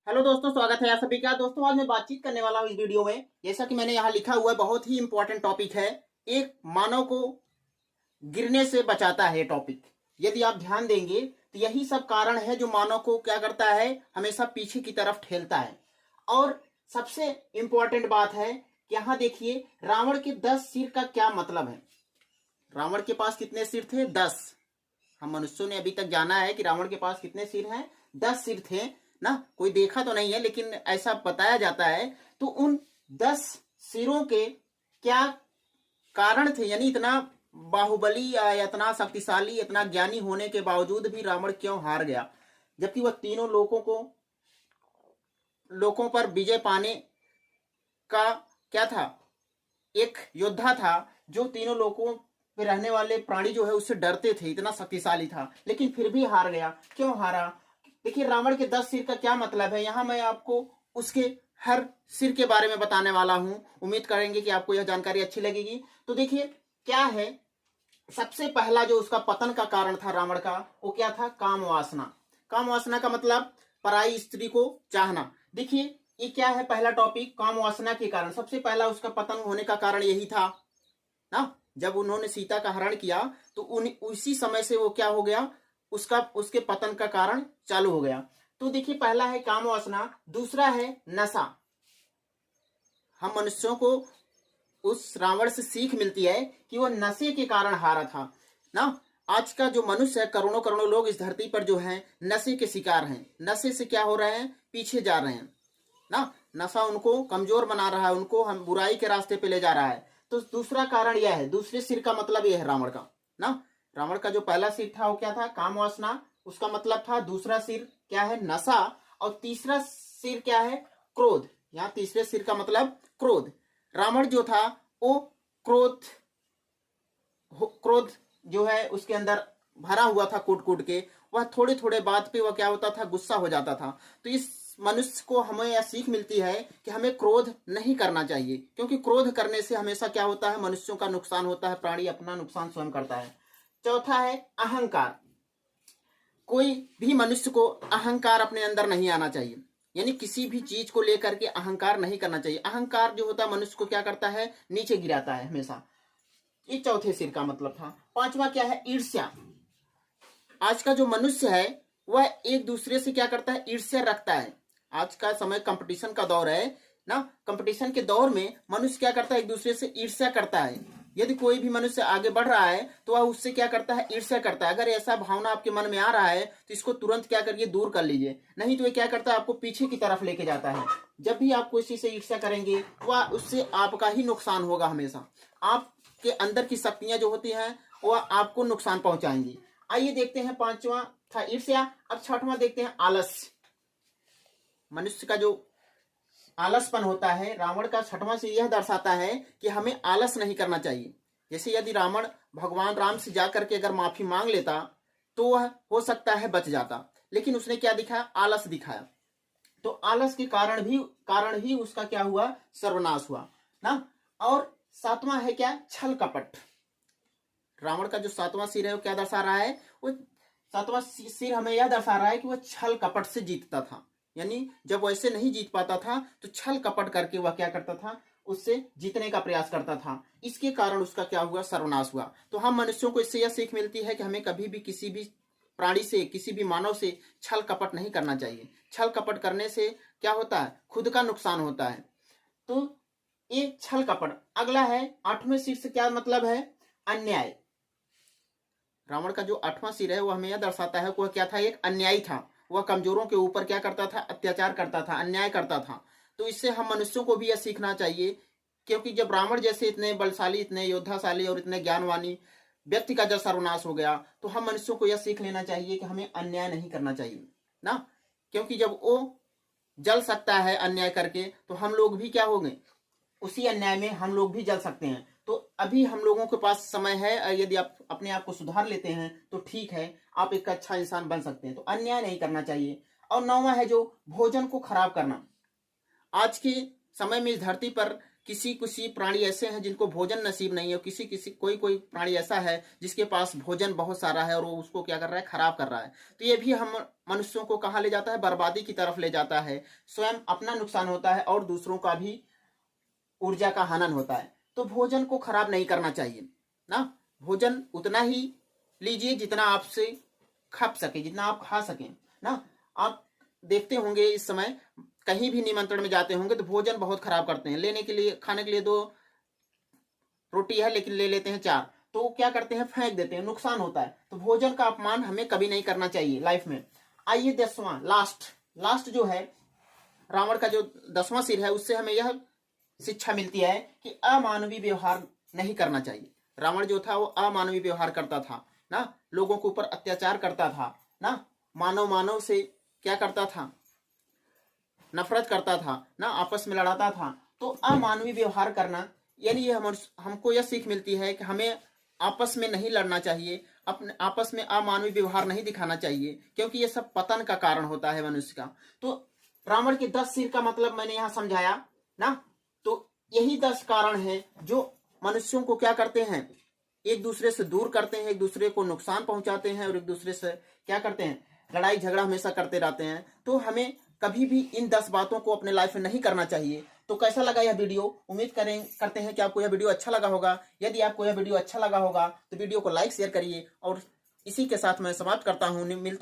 Hello दोस्तों, स्वागत है आप सभी का। दोस्तों आज मैं बातचीत करने वाला हूँ इस वीडियो में। जैसा कि मैंने यहाँ लिखा हुआ है, बहुत ही इंपॉर्टेंट टॉपिक है। एक मानव को गिरने से बचाता है टॉपिक। यदि आप ध्यान देंगे तो यही सब कारण है जो मानव को क्या करता है, हमेशा पीछे की तरफ ठेलता है। और सबसे इंपॉर्टेंट बात है कि यहाँ देखिए, रावण के 10 सिर का क्या मतलब है। रावण के पास कितने सिर थे? 10। हम मनुष्यों ने अभी तक जाना है कि रावण के पास कितने सिर हैं? 10 सिर थे ना। कोई देखा तो नहीं है, लेकिन ऐसा बताया जाता है। तो उन 10 सिरों के क्या कारण थे? यानी इतना बाहुबली या इतना शक्तिशाली, इतना ज्ञानी होने के बावजूद भी रावण क्यों हार गया, जबकि वह तीनों लोगों पर विजय पाने का क्या था, एक योद्धा था जो तीनों लोगों पे रहने वाले प्राणी जो है उससे डरते थे, इतना शक्तिशाली था, लेकिन फिर भी हार गया। क्यों हारा? देखिए, रावण के 10 सिर का क्या मतलब है, यहां मैं आपको उसके हर सिर के बारे में बताने वाला हूं। उम्मीद करेंगे कि आपको यह जानकारी अच्छी लगेगी। तो देखिए क्या है, सबसे पहला जो उसका पतन का कारण था रावण का, वो क्या था? काम वासना। काम वासना का मतलब पराई स्त्री को चाहना। देखिए ये क्या है, पहला टॉपिक, काम वासना के कारण सबसे पहला उसका पतन होने का कारण यही था ना। जब उन्होंने सीता का हरण किया तो उसी समय से वो क्या हो गया, उसके पतन का कारण चालू हो गया। तो देखिए, पहला है काम वासना, दूसरा है नशा। हम मनुष्यों को उस रावण से सीख मिलती है कि वो नशे के कारण हारा था ना। आज का जो मनुष्य है, करोड़ों करोड़ों लोग इस धरती पर जो हैं नशे के शिकार हैं। नशे से क्या हो रहे हैं? पीछे जा रहे हैं ना। नशा उनको कमजोर बना रहा है, उनको हम बुराई के रास्ते पे ले जा रहा है। तो दूसरा कारण यह है, दूसरे सिर का मतलब यह है रावण का ना। रावण का जो पहला सिर था वो क्या था? काम वासना, उसका मतलब था। दूसरा सिर क्या है? नशा। और तीसरा सिर क्या है? क्रोध। यहाँ तीसरे सिर का मतलब क्रोध। रावण जो था वो क्रोध क्रोध जो है उसके अंदर भरा हुआ था, कूट कूट के। वह थोड़े थोड़े बात पे वह क्या होता था? गुस्सा हो जाता था। तो इस मनुष्य को हमें यह सीख मिलती है कि हमें क्रोध नहीं करना चाहिए, क्योंकि क्रोध करने से हमेशा क्या होता है? मनुष्यों का नुकसान होता है, प्राणी अपना नुकसान स्वयं करता है। चौथा है अहंकार। कोई भी मनुष्य को अहंकार अपने अंदर नहीं आना चाहिए, यानी किसी भी चीज को लेकर के अहंकार नहीं करना चाहिए। अहंकार जो होता है मनुष्य को क्या करता है? नीचे गिराता है हमेशा। ये चौथे सिर का मतलब था। पांचवा क्या है? ईर्ष्या। आज का जो मनुष्य है वह एक दूसरे से क्या करता है? ईर्ष्या रखता है। आज का समय कंपटीशन का दौर है ना। कंपटीशन के दौर में मनुष्य क्या करता है? एक दूसरे से ईर्ष्या करता है। यदि कोई भी मनुष्य आगे बढ़ रहा है तो वह उससे क्या करता है? ईर्ष्या करता है। अगर ऐसा भावना आपके मन में आ रहा है तो इसको तुरंत क्या करिए? दूर कर लीजिए, नहीं तो ये क्या करता है? आपको पीछे की तरफ लेके जाता है। जब भी आप किसी से ईर्ष्या करेंगे वह उससे आपका ही नुकसान होगा हमेशा। आपके अंदर की शक्तियां जो होती हैं वह आपको नुकसान पहुंचाएंगी। आइए देखते हैं, पांचवा था ईर्ष्या। अब छठवां देखते हैं आलस्य। मनुष्य का जो आलसपन होता है, रावण का छठवां से यह दर्शाता है कि हमें आलस नहीं करना चाहिए। जैसे यदि रावण भगवान राम से जाकर के अगर माफी मांग लेता तो वह हो सकता है बच जाता, लेकिन उसने क्या दिखाया? आलस दिखाया। तो आलस के कारण ही उसका क्या हुआ? सर्वनाश हुआ ना। और सातवां है क्या? छल कपट। रावण का जो सातवां सिर है वो क्या दर्शा रहा है? वो सातवां सिर हमें यह दर्शा रहा है कि वह छल कपट से जीतता था। यानी जब वैसे नहीं जीत पाता था तो छल कपट करके वह क्या करता था? उससे जीतने का प्रयास करता था। इसके कारण उसका क्या हुआ? सर्वनाश हुआ। तो हम मनुष्यों को इससे यह सीख मिलती है कि हमें कभी भी किसी भी प्राणी से, किसी भी मानव से छल कपट नहीं करना चाहिए। छल कपट करने से क्या होता है? खुद का नुकसान होता है। तो ये छल कपट। अगला है आठवें सिर से क्या मतलब है? अन्याय। रावण का जो आठवां सिर है वह हमें यह दर्शाता है कि वह क्या था? एक अन्यायी था। वह कमजोरों के ऊपर क्या करता था? अत्याचार करता था, अन्याय करता था। तो इससे हम मनुष्यों को भी यह सीखना चाहिए, क्योंकि जब रावण जैसे इतने बलशाली, इतने योद्धाशाली और इतने ज्ञानवानी व्यक्ति का जब सर्वनाश हो गया तो हम मनुष्यों को यह सीख लेना चाहिए कि हमें अन्याय नहीं करना चाहिए ना। क्योंकि जब वो जल सकता है अन्याय करके तो हम लोग भी क्या होंगे? उसी अन्याय में हम लोग भी जल सकते हैं। तो अभी हम लोगों के पास समय है, यदि आप अपने आप को सुधार लेते हैं तो ठीक है, आप एक अच्छा इंसान बन सकते हैं। तो अन्याय नहीं करना चाहिए। और नौवां है जो भोजन को खराब करना। आज के समय में इस धरती पर किसी किसी प्राणी ऐसे हैं जिनको भोजन नसीब नहीं है, किसी किसी कोई कोई प्राणी ऐसा है जिसके पास भोजन बहुत सारा है और वो उसको क्या कर रहा है, खराब कर रहा है। तो ये भी हम मनुष्यों को कहाँ ले जाता है, बर्बादी की तरफ ले जाता है। स्वयं अपना नुकसान होता है और दूसरों का भी ऊर्जा का हनन होता है। तो भोजन को खराब नहीं करना चाहिए ना। भोजन उतना ही लीजिए जितना आपसे खप सके, जितना आप खा सकें ना। आप देखते होंगे इस समय कहीं भी निमंत्रण में जाते होंगे तो भोजन बहुत खराब करते हैं। लेने के लिए, खाने के लिए 2 रोटी है लेकिन ले लेते हैं 4, तो क्या करते हैं, फेंक देते हैं, नुकसान होता है। तो भोजन का अपमान हमें कभी नहीं करना चाहिए लाइफ में। आइए 10वां लास्ट जो है, रावण का जो 10वां सिर है, उससे हमें यह शिक्षा मिलती है कि अमानवीय व्यवहार नहीं करना चाहिए। रावण जो था वो अमानवीय व्यवहार करता था ना, लोगों के ऊपर अत्याचार करता था ना, मानव से क्या करता था, नफरत करता था ना, आपस में लड़ाता था। तो अमानवीय व्यवहार करना, यानी ये हमको यह सीख मिलती है कि हमें आपस में नहीं लड़ना चाहिए, अपने आपस में अमानवीय व्यवहार नहीं दिखाना चाहिए, क्योंकि ये सब पतन का कारण होता है मनुष्य का। तो रावण के 10 सिर का मतलब मैंने यहाँ समझाया ना। तो यही 10 कारण हैं जो मनुष्यों को क्या करते हैं, एक दूसरे से दूर करते हैं, एक दूसरे को नुकसान पहुंचाते हैं और एक दूसरे से क्या करते हैं, लड़ाई झगड़ा हमेशा करते रहते हैं। तो हमें कभी भी इन 10 बातों को अपने लाइफ में नहीं करना चाहिए। तो कैसा लगा यह वीडियो, उम्मीद करते हैं कि आपको यह वीडियो अच्छा लगा होगा। यदि आपको यह वीडियो अच्छा लगा होगा तो वीडियो को लाइक शेयर करिए। और इसी के साथ मैं समाप्त करता हूँ, मिलता